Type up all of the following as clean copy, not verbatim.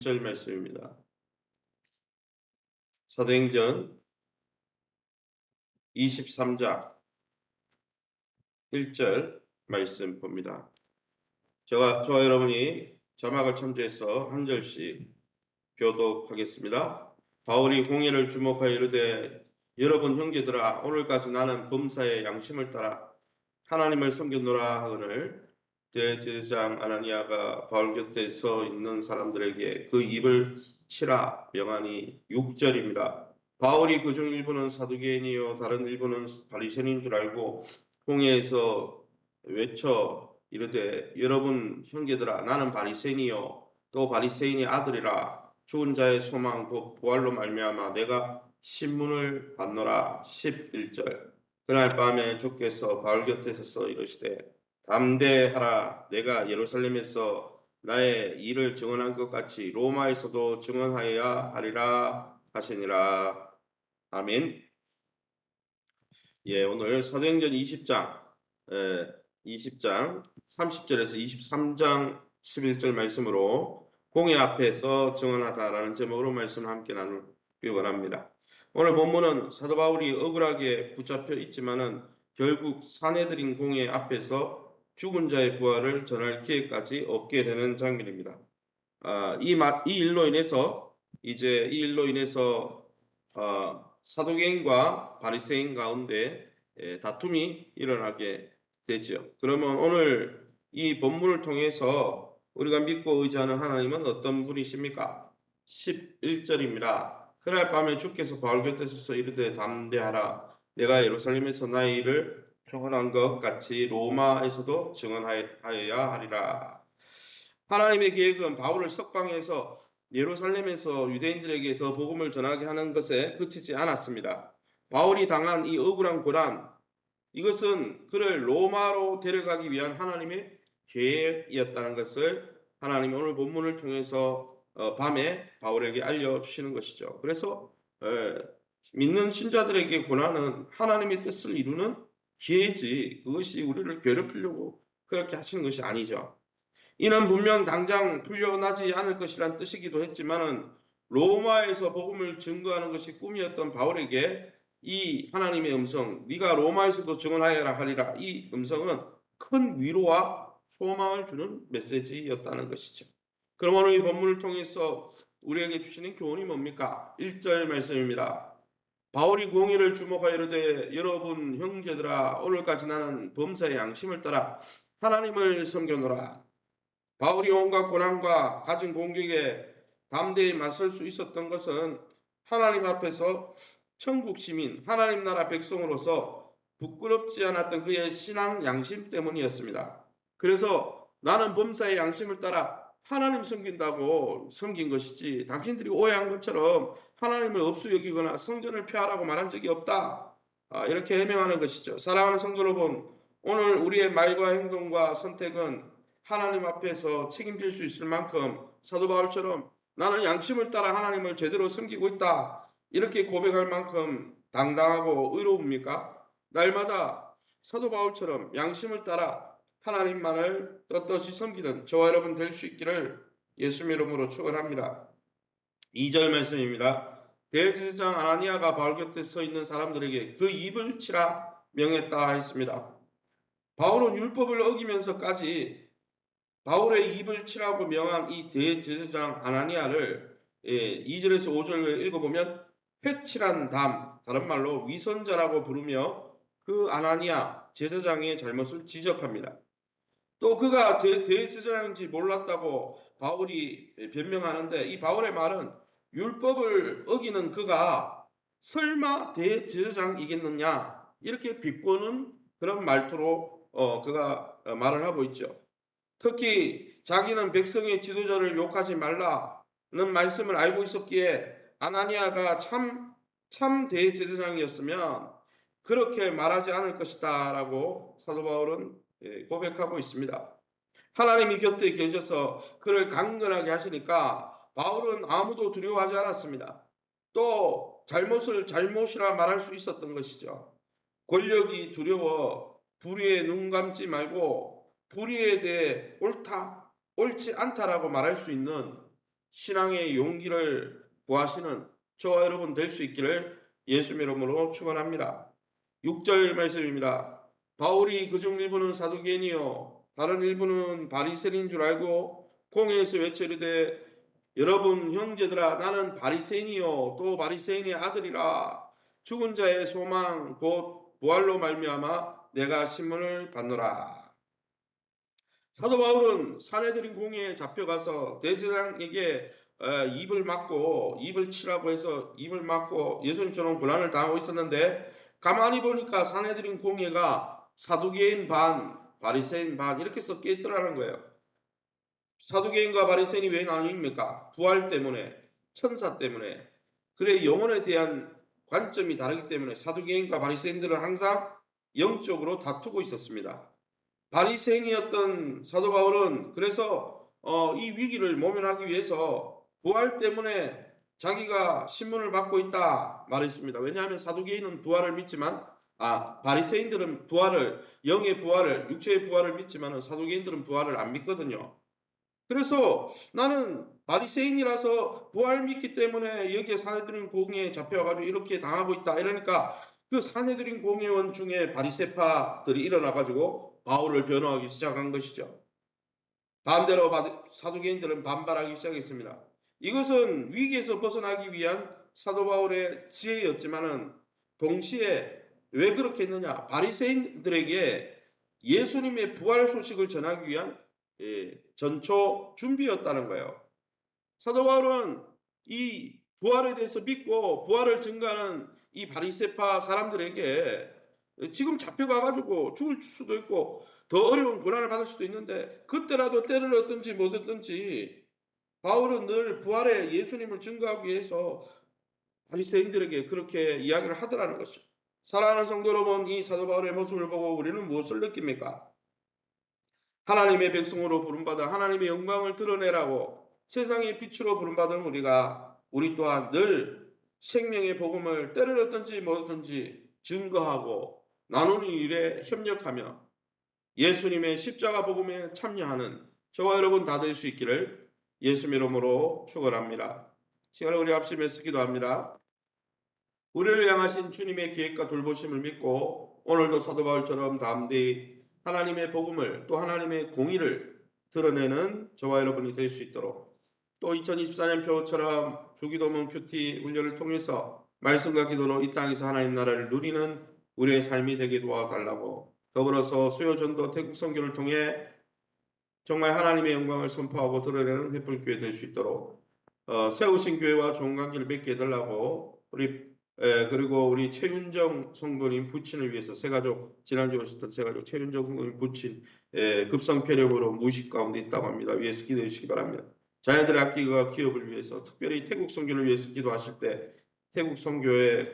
1절 말씀입니다. 사도행전 23장 1절 말씀 봅니다. 저와 여러분이 자막을 참조해서 한 절씩 교독하겠습니다. 바울이 공예를 주목하여 이르되 여러분 형제들아 오늘까지 나는 범사의 양심을 따라 하나님을 섬겼노라 하거늘 대제사장 아나니아가 바울 곁에 서 있는 사람들에게 그 입을 치라 명하니 6절입니다. 바울이 그중 일부는 사두개인이요 다른 일부는 바리새인인 줄 알고 공회에서 외쳐 이르되 여러분 형제들아 나는 바리새인이요 또 바리새인의 아들이라 죽은 자의 소망 곧 부활로 말미암아 내가 신문을 받노라. 11절. 그날 밤에 주께서 바울 곁에 서서 이르시되 담대하라. 내가 예루살렘에서 나의 일을 증언한 것 같이 로마에서도 증언하여야 하리라 하시니라. 아멘. 예, 오늘 사도행전 20장 30절에서 23장 11절 말씀으로 공회 앞에서 증언하다라는 제목으로 말씀을 함께 나누기 원합니다. 오늘 본문은 사도 바울이 억울하게 붙잡혀 있지만은 결국 사내들인 공회 앞에서 죽은 자의 부활을 전할 기회까지 얻게 되는 장면입니다. 이 일로 인해서 사도개인과 바리새인 가운데 다툼이 일어나게 되죠. 그러면 오늘 이 본문을 통해서 우리가 믿고 의지하는 하나님은 어떤 분이십니까? 11절입니다. 그날 밤에 주께서 바울 곁에 서서 이르되 담대하라. 내가 예루살렘에서 나의 일을 증언한 것 같이 로마에서도 증언하여야 하리라. 하나님의 계획은 바울을 석방해서 예루살렘에서 유대인들에게 더 복음을 전하게 하는 것에 그치지 않았습니다. 바울이 당한 이 억울한 고난, 이것은 그를 로마로 데려가기 위한 하나님의 계획이었다는 것을 하나님이 오늘 본문을 통해서 밤에 바울에게 알려주시는 것이죠. 그래서 믿는 신자들에게 고난은 하나님의 뜻을 이루는 기회지 그것이 우리를 괴롭히려고 그렇게 하시는 것이 아니죠. 이는 분명 당장 풀려나지 않을 것이란 뜻이기도 했지만은 로마에서 복음을 증거하는 것이 꿈이었던 바울에게 이 하나님의 음성, 네가 로마에서도 증언하여라 하리라, 이 음성은 큰 위로와 소망을 주는 메시지였다는 것이죠. 그럼 오늘 이 본문을 통해서 우리에게 주시는 교훈이 뭡니까? 1절 말씀입니다. 바울이 공의를 주목하여 이르되 여러분 형제들아 오늘까지 나는 범사의 양심을 따라 하나님을 섬겨노라. 바울이 온갖 고난과 가진 공격에 담대히 맞설 수 있었던 것은 하나님 앞에서 천국 시민, 하나님 나라 백성으로서 부끄럽지 않았던 그의 신앙 양심 때문이었습니다. 그래서 나는 범사의 양심을 따라 하나님 섬긴다고 섬긴 것이지 당신들이 오해한 것처럼 하나님을 업수 여기거나 성전을 폐하라고 말한 적이 없다. 이렇게 해명하는 것이죠. 사랑하는 성도 여러분, 오늘 우리의 말과 행동과 선택은 하나님 앞에서 책임질 수 있을 만큼 사도 바울처럼 나는 양심을 따라 하나님을 제대로 섬기고 있다. 이렇게 고백할 만큼 당당하고 의로웁니까? 날마다 사도 바울처럼 양심을 따라 하나님만을 떳떳이 섬기는 저와 여러분 될 수 있기를 예수님 이름으로 축원합니다. 2절 말씀입니다. 대제사장 아나니아가 바울 곁에 서 있는 사람들에게 그 입을 치라 명했다 했습니다. 바울은 율법을 어기면서까지 바울의 입을 치라고 명한 이 대제사장 아나니아를 2절에서 5절을 읽어보면 회칠한 담, 다른 말로 위선자라고 부르며 그 아나니아 제사장의 잘못을 지적합니다. 또 그가 대제사장인지 몰랐다고 바울이 변명하는데 이 바울의 말은 율법을 어기는 그가 설마 대제사장이겠느냐 이렇게 비꼬는 그런 말투로 그가 말을 하고 있죠. 특히 자기는 백성의 지도자를 욕하지 말라는 말씀을 알고 있었기에 아나니아가 참 대제사장이었으면 그렇게 말하지 않을 것이다 라고 사도 바울은 고백하고 있습니다. 하나님이 곁에 계셔서 그를 강건하게 하시니까 바울은 아무도 두려워하지 않았습니다. 또 잘못을 잘못이라 말할 수 있었던 것이죠. 권력이 두려워 불의에 눈 감지 말고 불의에 대해 옳다, 옳지 않다라고 말할 수 있는 신앙의 용기를 구하시는 저와 여러분 될 수 있기를 예수 이름으로 축원합니다. 6절 말씀입니다. 바울이 그중 일부는 사두개인이요 다른 일부는 바리새인인 줄 알고 공회에서 외치르되 여러분 형제들아 나는 바리새인이요 또 바리새인의 아들이라 죽은 자의 소망 곧 부활로 말미암아 내가 신문을 받노라. 사도 바울은 사내들인 공회에 잡혀가서 대제사장에게 입을 막고 입을 치라고 해서 입을 막고 예수님처럼 고난을 당하고 있었는데 가만히 보니까 사내들인 공회가 사두개인 반 바리새인 반 이렇게 섞여 있더라는 거예요. 사두개인과 바리새인이 왜 나뉩니까? 부활 때문에 천사 때문에 그래 영혼에 대한 관점이 다르기 때문에 사두개인과 바리새인들은 항상 영적으로 다투고 있었습니다. 바리새인이었던 사도 바울은 그래서 이 위기를 모면하기 위해서 부활 때문에 자기가 신문을 받고 있다 말했습니다. 왜냐하면 사두개인은 부활을 믿지만 바리새인들은 부활을 영의 부활을 육체의 부활을 믿지만 사두개인들은 부활을 안 믿거든요. 그래서 나는 바리새인이라서 부활 믿기 때문에 여기에 사내들인 공회에 잡혀가지고 이렇게 당하고 있다. 이러니까 그 사내들인 공회원 중에 바리새파들이 일어나가지고 바울을 변호하기 시작한 것이죠. 반대로 사두개인들은 반발하기 시작했습니다. 이것은 위기에서 벗어나기 위한 사도 바울의 지혜였지만은 동시에 왜 그렇게 했느냐? 바리새인들에게 예수님의 부활 소식을 전하기 위한 전초 준비였다는 거예요. 사도 바울은 이 부활에 대해서 믿고 부활을 증거하는 이 바리새파 사람들에게 지금 잡혀가가지고 죽을 수도 있고 더 어려운 고난을 받을 수도 있는데 그때라도 때를 얻든지 못 얻든지 바울은 늘 부활의 예수님을 증거하기 위해서 바리새인들에게 그렇게 이야기를 하더라는 것이죠. 사랑하는 성도 여러분, 이 사도 바울의 모습을 보고 우리는 무엇을 느낍니까? 하나님의 백성으로 부름받아 하나님의 영광을 드러내라고 세상의 빛으로 부름받은 우리 또한 늘 생명의 복음을 때를 얻든지 못 얻든지 증거하고 나누는 일에 협력하며 예수님의 십자가 복음에 참여하는 저와 여러분 다 될 수 있기를 예수 이름으로 축원합니다. 시간을 우리 합심해서 기도합니다. 우리를 향하신 주님의 계획과 돌보심을 믿고 오늘도 사도 바울처럼 담대히 하나님의 복음을 또 하나님의 공의를 드러내는 저와 여러분이 될 수 있도록 또 2024년 표처럼 주기도문 큐티 훈련을 통해서 말씀과 기도로 이 땅에서 하나님 나라를 누리는 우리의 삶이 되게 도와달라고 더불어서 수요전도 태국 선교를 통해 정말 하나님의 영광을 선포하고 드러내는 횃불교회 될 수 있도록 세우신 교회와 좋은 관계를 맺게 해달라고 그리고 우리 최윤정 성도님 부친을 위해서 새가족 지난주에 오셨던 새가족 최윤정 성도님 부친 급성폐렴으로 무식 가운데 있다고 합니다. 위해서 기도해 주시기 바랍니다. 자녀들의 학기와 기업을 위해서 특별히 태국 선교를 위해서 기도하실 때 태국 선교에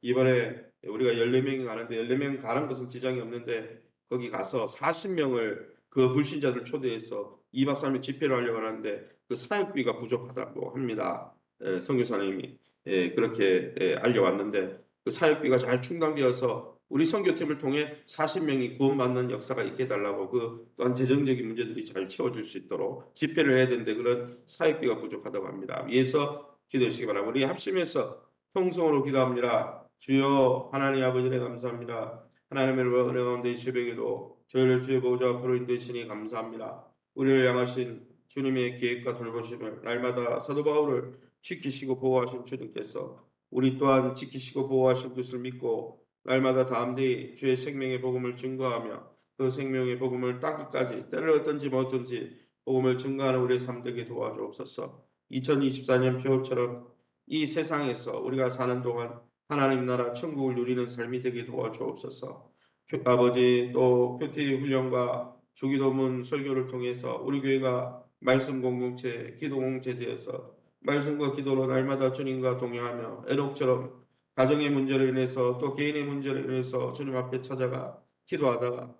이번에 우리가 14명이 가는데 14명 가는 것은 지장이 없는데 거기 가서 40명을 그 불신자들 초대해서 2박 3일 집회를 하려고 하는데 그 사역비가 부족하다고 합니다. 선교사님이 그렇게 알려왔는데 그 사역비가 잘 충당되어서 우리 선교팀을 통해 40명이 구원받는 역사가 있게 해달라고 그 또한 재정적인 문제들이 잘 채워질 수 있도록 집회를 해야 되는데 그런 사역비가 부족하다고 합니다. 위에서 기도해 주시기 바랍니다. 우리 합심해서 통성으로 기도합니다. 주여 하나님 아버지 네 감사합니다. 하나님의 은혜 가운데 이 새벽에도 저희를 주의 보호자 앞으로 인도하시니 감사합니다. 우리를 향하신 주님의 계획과 돌보심을 날마다 사도 바울을 지키시고 보호하신 주님께서 우리 또한 지키시고 보호하신 것을 믿고 날마다 담대히 주의 생명의 복음을 증거하며 그 생명의 복음을 따기까지 때를 얻든지 못 얻든지 복음을 증거하는 우리의 삶 되게 도와주옵소서. 2024년 표처럼 이 세상에서 우리가 사는 동안 하나님 나라 천국을 누리는 삶이 되게 도와주옵소서. 아버지 또 큐티 훈련과 주기도문 설교를 통해서 우리 교회가 말씀 공동체, 기도 공동체 되어서 말씀과 기도로 날마다 주님과 동행하며 에녹처럼 가정의 문제로 인해서 또 개인의 문제로 인해서 주님 앞에 찾아가 기도하다가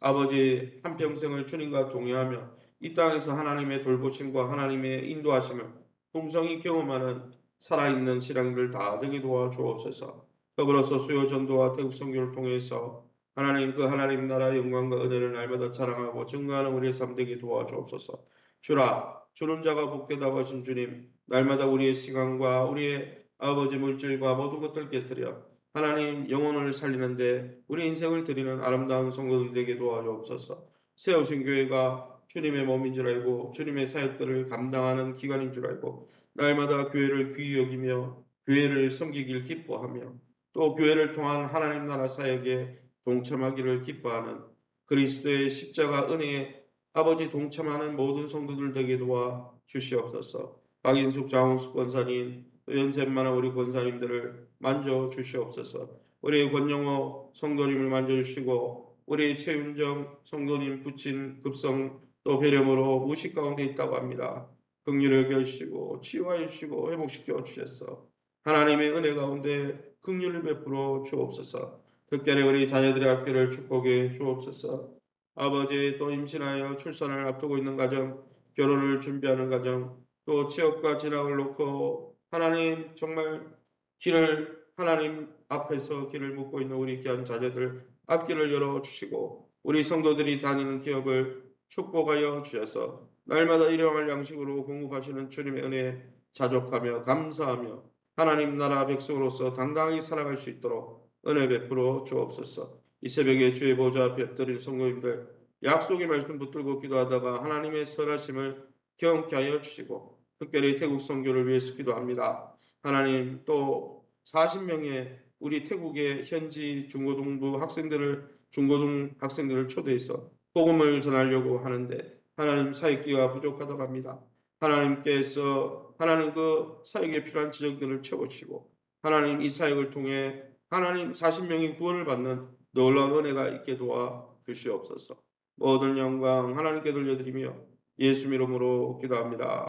아버지 한평생을 주님과 동행하며 이 땅에서 하나님의 돌보심과 하나님의 인도하심을 풍성히 경험하는 살아있는 신앙들 다 되게 도와주옵소서. 더불어서 수요 전도와 태국 선교를 통해서 하나님 그 하나님 나라의 영광과 은혜를 날마다 자랑하고 증거하는 우리의 삶 되게 도와주옵소서. 주라 주는 자가 복되다고 하신 주님, 날마다 우리의 시간과 우리의 아버지 물질과 모든 것들 깨뜨려 하나님 영혼을 살리는데 우리 인생을 드리는 아름다운 성도들 되게 도와주옵소서. 세우신 교회가 주님의 몸인 줄 알고 주님의 사역들을 감당하는 기관인 줄 알고 날마다 교회를 귀히 여기며 교회를 섬기길 기뻐하며 또 교회를 통한 하나님 나라 사역에 동참하기를 기뻐하는 그리스도의 십자가 은혜에 아버지 동참하는 모든 성도들 되게 도와 주시옵소서. 박인숙 장홍숙 권사님, 연세 많은 우리 권사님들을 만져 주시옵소서. 우리 권영호 성도님을 만져 주시고 우리 최윤정 성도님 부친 급성 또 배렴으로 무식 가운데 있다고 합니다. 긍휼히 여겨주시고 치유하여 주시고 회복시켜 주셔서 하나님의 은혜 가운데 긍휼을 베풀어 주옵소서. 특별히 우리 자녀들의 학교를 축복해 주옵소서. 아버지 또 임신하여 출산을 앞두고 있는 가정, 결혼을 준비하는 가정, 또 취업과 진학을 놓고 하나님 정말 길을 하나님 앞에서 길을 묻고 있는 우리 귀한 자녀들 앞길을 열어주시고 우리 성도들이 다니는 기업을 축복하여 주셔서 날마다 일용할 양식으로 공급하시는 주님의 은혜에 자족하며 감사하며 하나님 나라 백성으로서 당당히 살아갈 수 있도록 은혜 베풀어 주옵소서. 이 새벽에 주의 보좌 앞에 엎드린 성도님들 약속의 말씀 붙들고 기도하다가 하나님의 선하심을 경험케 하여 주시고 특별히 태국 선교를 위해서 기도합니다. 하나님 또 40명의 우리 태국의 현지 중고등부 중고등 학생들을 초대해서 복음을 전하려고 하는데 하나님 사역기가 부족하다고 합니다. 하나님께서 하나님 그 사역에 필요한 지적들을 채워주시고 하나님 이 사역을 통해 하나님 40명이 구원을 받는 놀라운 은혜가 있게 도와 주시옵소서. 모든 영광 하나님께 돌려드리며 예수 이름으로 기도합니다.